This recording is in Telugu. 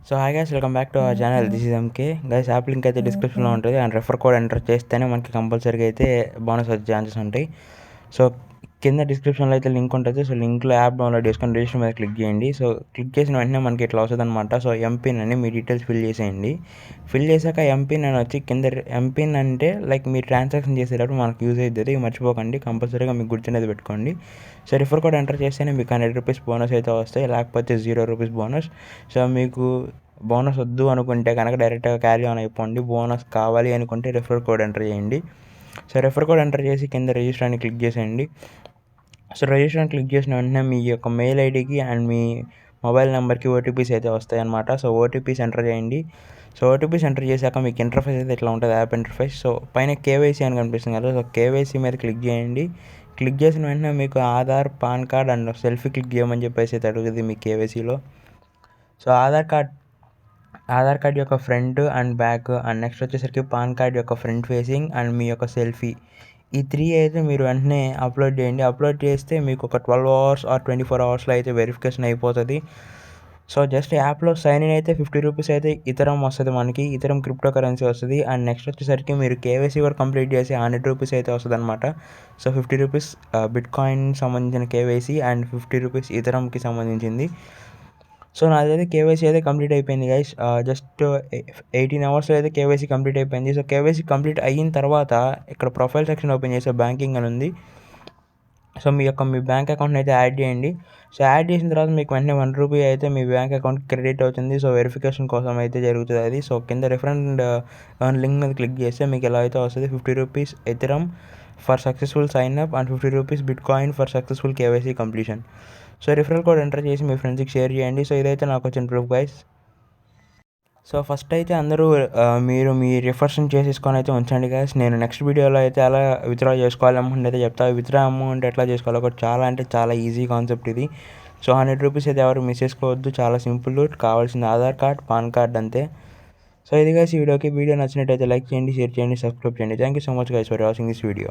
So hi guys, welcome back to our channel. This is MK guys. App link అయితే డిస్క్రిప్షన్లో ఉంటుంది అండ్ రెఫర్ కోడ్ ఎంటర్ చేస్తేనే మనకి కంపల్సరీగా అయితే బోనస్ వచ్చే ఛాన్సెస్ ఉంటాయి. సో కింద డిస్క్రిప్షన్లో అయితే లింక్ ఉంటుంది. సో లింక్లో యాప్ డౌన్లోడ్ చేసుకొని రిజిస్టర్ మీద క్లిక్ చేయండి. సో క్లిక్ చేసిన వెంటనే మనకి ఇట్లా వస్తుంది అనమాట. సో ఎంపిన్ అని మీ డీటెయిల్స్ ఫిల్ చేసేయండి. ఫిల్ చేశాక ఎంపిన్ అని వచ్చి కింద ఎంపిన్ అంటే లైక్ మీరు ట్రాన్సాక్షన్ చేసేటప్పుడు మనకు యూజ్ అవుతుంది. మర్చిపోకండి, కంపల్సరీగా మీకు గుర్తునేది పెట్టుకోండి. సో రిఫర్ కోడ్ ఎంటర్ చేస్తేనే మీకు 100 రూపీస్ బోనస్ అయితే వస్తాయి, లేకపోతే 0 రూపీస్ బోనస్. సో మీకు బోనస్ వద్దు అనుకుంటే కనుక డైరెక్ట్గా క్యారీ ఆన్ అయిపోండి. బోనస్ కావాలి అనుకుంటే రెఫర్ కోడ్ ఎంటర్ చేయండి. సో రెఫర్ కోడ్ ఎంటర్ చేసి కింద రిజిస్టర్ అని క్లిక్ చేసేయండి. సో రిజిస్టర్ క్లిక్ చేసిన వెంటనే మీ యొక్క మెయిల్ ఐడికి అండ్ మీ మొబైల్ నెంబర్కి ఓటీపీస్ అయితే వస్తాయి అన్నమాట. సో ఓటీపీస్ ఎంటర్ చేయండి. సో ఓటీపీస్ ఎంటర్ చేశాక మీకు ఇంటర్ఫేస్ అయితే ఇట్లా ఉంటుంది, యాప్ ఇంటర్ఫేస్. సో పైన కేవైసీ అని కనిపిస్తుంది కదా, సో కేవైసీ మీద క్లిక్ చేయండి. క్లిక్ చేసిన వెంటనే మీకు Aadhaar, pan card and selfie click చేయమని చెప్పేసి అయితే అడుగుతుంది మీ కేవైసీలో. సో ఆధార్ కార్డ్ యొక్క front and back and next వచ్చేసరికి పాన్ కార్డ్ యొక్క ఫ్రంట్ ఫేసింగ్ అండ్ మీ యొక్క సెల్ఫీ, ఈ 3 అయితే మీరు వెంటనే అప్లోడ్ చేయండి. అప్లోడ్ చేస్తే మీకు ఒక 12 అవర్స్ ఆర్ 24 అవర్స్లో అయితే వెరిఫికేషన్ అయిపోతుంది. సో జస్ట్ యాప్లో సైన్ ఇన్ అయితే 50 రూపీస్ అయితే ఇతరం వస్తుంది, మనకి ఇతరం క్రిప్టో కరెన్సీ వస్తుంది. అండ్ నెక్స్ట్ వచ్చేసరికి మీరు కేవైసీ కూడా కంప్లీట్ చేసి 100 రూపీస్ అయితే వస్తుంది అనమాట. సో 50 రూపీస్ బిట్ కాయిన్ సంబంధించిన కేవైసీ అండ్ 50 రూపీస్ ఇతరంకి సంబంధించింది. సో నాదైతే కేవైసీ అయితే కంప్లీట్ అయిపోయింది గైస్. జస్ట్ 18 అవర్స్లో అయితే కేవైసీ కంప్లీట్ అయిపోయింది. సో కేవైసీ కంప్లీట్ అయిన తర్వాత ఇక్కడ ప్రొఫైల్ సెక్షన్ ఓపెన్ చేస్తే బ్యాంకింగ్ అని ఉంది. సో మీ బ్యాంక్ అకౌంట్ని అయితే యాడ్ చేయండి. సో యాడ్ చేసిన తర్వాత మీకు వెంటనే 1 రూపీ అయితే మీ బ్యాంక్ అకౌంట్కి క్రెడిట్ అవుతుంది. సో వెరిఫికేషన్ కోసం అయితే జరుగుతుంది అది. సో కింద రిఫరెండ్ లింక్ మీద క్లిక్ చేస్తే మీకు ఎలా అయితే వస్తుంది 50 rupees ethereum for successful sign up and 50 rupees bitcoin for successful KYC completion. So referral code enter చేసి మీ ఫ్రెండ్స్కి షేర్ చేయండి. సో ఇదైతే నాకు వచ్చిన ప్రూఫ్ గైస్. సో ఫస్ట్ అయితే అందరూ మీరు మీ రిఫర్స్ని చేసేసుకొని అయితే ఉంచండి గైస్. నేను నెక్స్ట్ వీడియోలో అయితే ఎలా విత్డ్రా చేసుకోవాలి అమౌంట్ అయితే చెప్తా. విత్డ్రా అమౌంట్ ఎట్లా చేసుకోవాలో కూడా చాలా అంటే చాలా ఈజీ కాన్సెప్ట్ ఇది. సో 100 రూపీస్ అయితే ఎవరు మిస్ చేసుకోవద్దు, చాలా సింపుల్. కావాల్సింది ఆధార్ కార్డ్, పాన్ కార్డ్ అంతే. సో ఇది గైస్ ఈ వీడియో నచ్చినట్టయితే లైక్ చేయండి, షేర్ చేయండి, సబ్స్క్రైబ్ చేయండి. Thank you so much guys for watching this video.